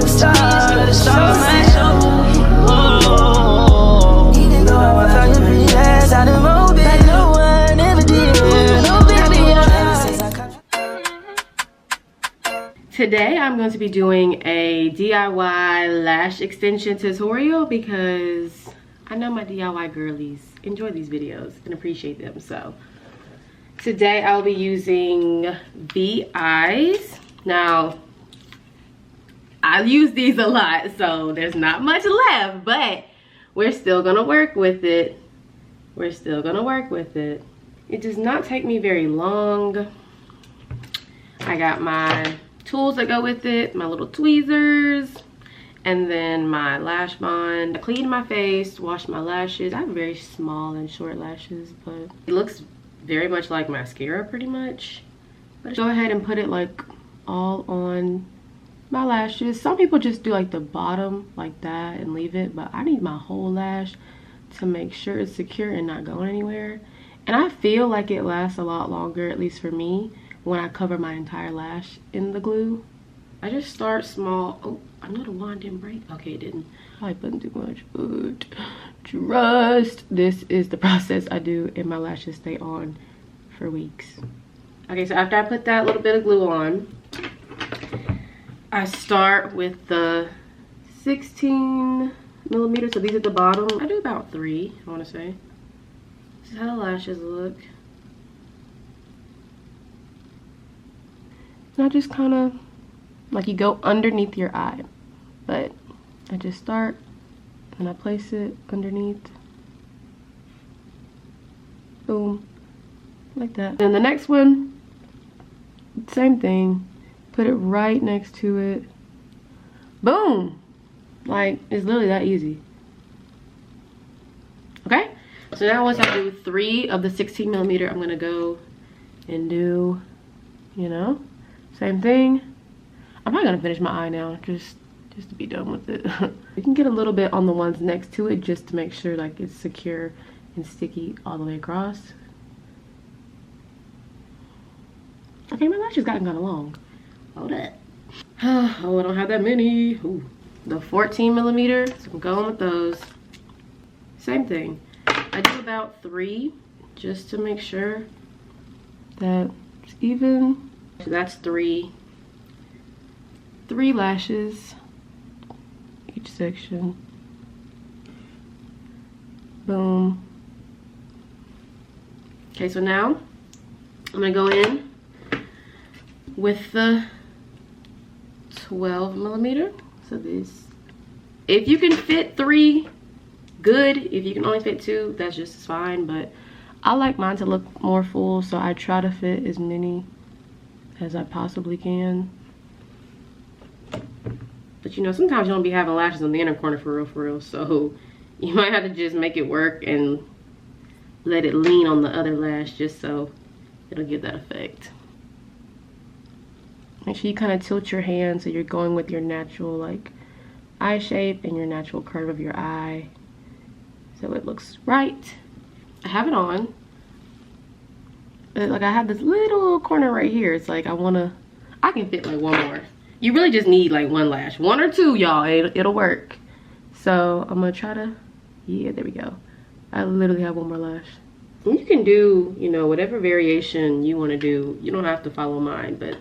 the start my show. Even though I thought you pretty last out of moment, like no one ever did. No baby, Today I'm going to be doing a DIY lash extension tutorial because I know my DIY girlies enjoy these videos and appreciate them. So today I'll be using VEYES. Now I use these a lot, so there's not much left, but we're still gonna work with it. We're still gonna work with it. It does not take me very long. I got my tools that go with it, my little tweezers, and then my lash bond. I cleaned my face, washed my lashes. I have very small and short lashes, but it looks very much like mascara pretty much. But go ahead and put it like all on my lashes. Some people just do like the bottom like that and leave it, but I need my whole lash to make sure it's secure and not going anywhere. And I feel like it lasts a lot longer, at least for me, when I cover my entire lash in the glue. I just start small. Oh, I know the wand didn't break. Okay, it didn't. I put too much, but trust. This is the process I do, and my lashes stay on for weeks. Okay, so after I put that little bit of glue on, I start with the 16 millimeters. So these at the bottom. I do about 3, I want to say. This is how the lashes look. And I just kind of, like, you go underneath your eye. But I just start and I place it underneath. Boom. Like that. And the next one, same thing. Put it right next to it. Boom. Like, it's literally that easy. Okay? So now once I do 3 of the 16 millimeter, I'm gonna go and do, you know, same thing. I'm probably gonna finish my eye now, just to be done with it. You can get a little bit on the ones next to it just to make sure like it's secure and sticky all the way across. Okay, my lashes gotten kind of long. Hold up. Oh, I don't have that many. Ooh. The 14 millimeter, so I'm going with those. Same thing. I do about 3 just to make sure that it's even. So that's 3 lashes each section. Boom. Okay, so now I'm gonna go in with the 12 millimeter. So this, if you can fit 3, good. If you can only fit 2, that's just fine, but I like mine to look more full, so I try to fit as many as I possibly can. But you know, sometimes you don't be having lashes on the inner corner for real, so you might have to just make it work and let it lean on the other lash just so it'll give that effect. Make sure you kind of tilt your hand so you're going with your natural like eye shape and your natural curve of your eye so it looks right. I have it on. Like I have this little corner right here. It's like I can fit like 1 more. You really just need like 1 lash, 1 or 2, y'all. It'll work. So I'm gonna try to, yeah, there we go. I literally have 1 more lash. And you can do, you know, whatever variation you want to do. You don't have to follow mine, but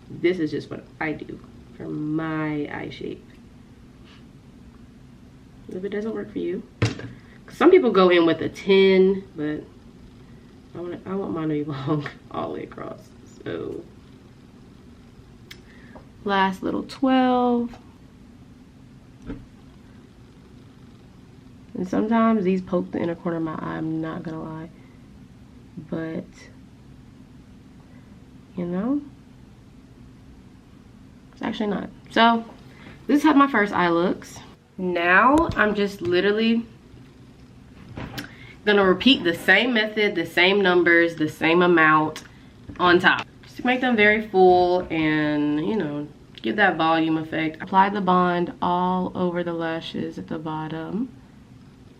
this is just what I do for my eye shape. If it doesn't work for you, some people go in with a 10, but I want mine to be long all the way across. So last little 12. And sometimes these poke the inner corner of my eye, I'm not gonna lie. But you know, it's actually not. So this is how my first eye looks. Now I'm just literally gonna repeat the same method, the same numbers, the same amount on top, just to make them very full and, you know, give that volume effect. Apply the bond all over the lashes at the bottom.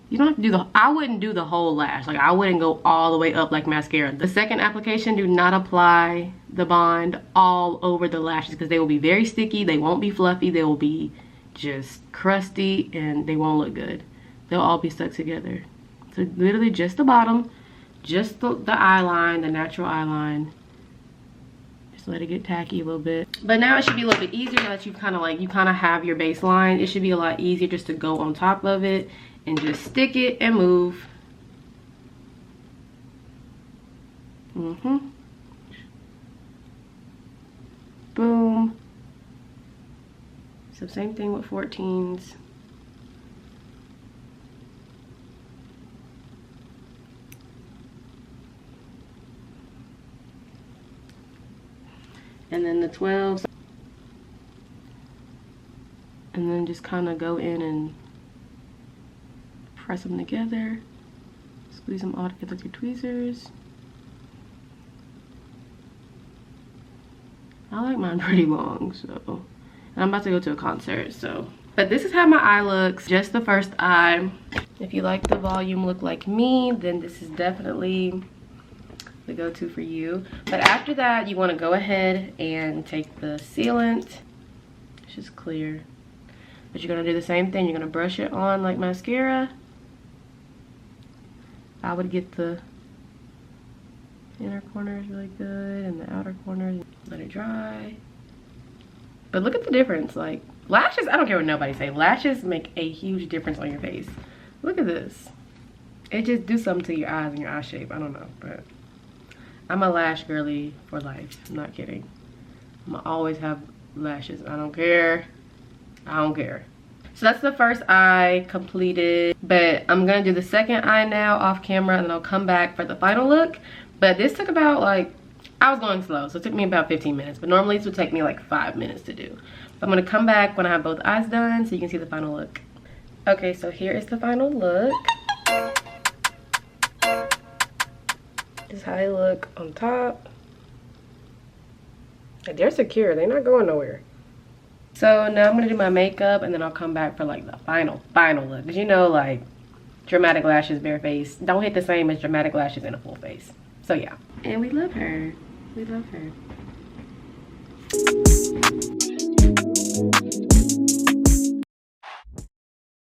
You don't have to do I wouldn't do the whole lash. Like I wouldn't go all the way up like mascara. The second application, do not apply the bond all over the lashes because they will be very sticky. They won't be fluffy. They will be just crusty and they won't look good. They'll all be stuck together. So literally just the bottom, just the eye line, the natural eye line. Just let it get tacky a little bit. But now it should be a little bit easier now that you kind of have your baseline. It should be a lot easier just to go on top of it and just stick it and move. Boom. So same thing with 14s. And then the 12s. And then just kind of go in and press them together. Squeeze them all together with your tweezers. I like mine pretty long, so. And I'm about to go to a concert, so. But this is how my eye looks, just the first eye. If you like the volume look like me, then this is definitely the go-to for you. But after that, you want to go ahead and take the sealant. It's just clear. But you're going to do the same thing. You're going to brush it on like mascara. I would get the inner corners really good and the outer corners. Let it dry. But look at the difference. Like, lashes, I don't care what nobody say. Lashes make a huge difference on your face. Look at this. It just do something to your eyes and your eye shape. I don't know, but I'm a lash girly for life. I'm not kidding. I'm gonna always have lashes. I don't care. I don't care. So that's the first eye completed. But I'm gonna do the second eye now off camera, and then I'll come back for the final look. But this took about like, I was going slow, so it took me about 15 minutes. But normally this would take me like 5 minutes to do. But I'm gonna come back when I have both eyes done so you can see the final look. Okay, so here is the final look. This is how they look on top. They're secure, they're not going nowhere. So now I'm gonna do my makeup and then I'll come back for like the final look. Cause you know, like dramatic lashes, bare face, don't hit the same as dramatic lashes in a full face. So yeah. And we love her. We love her.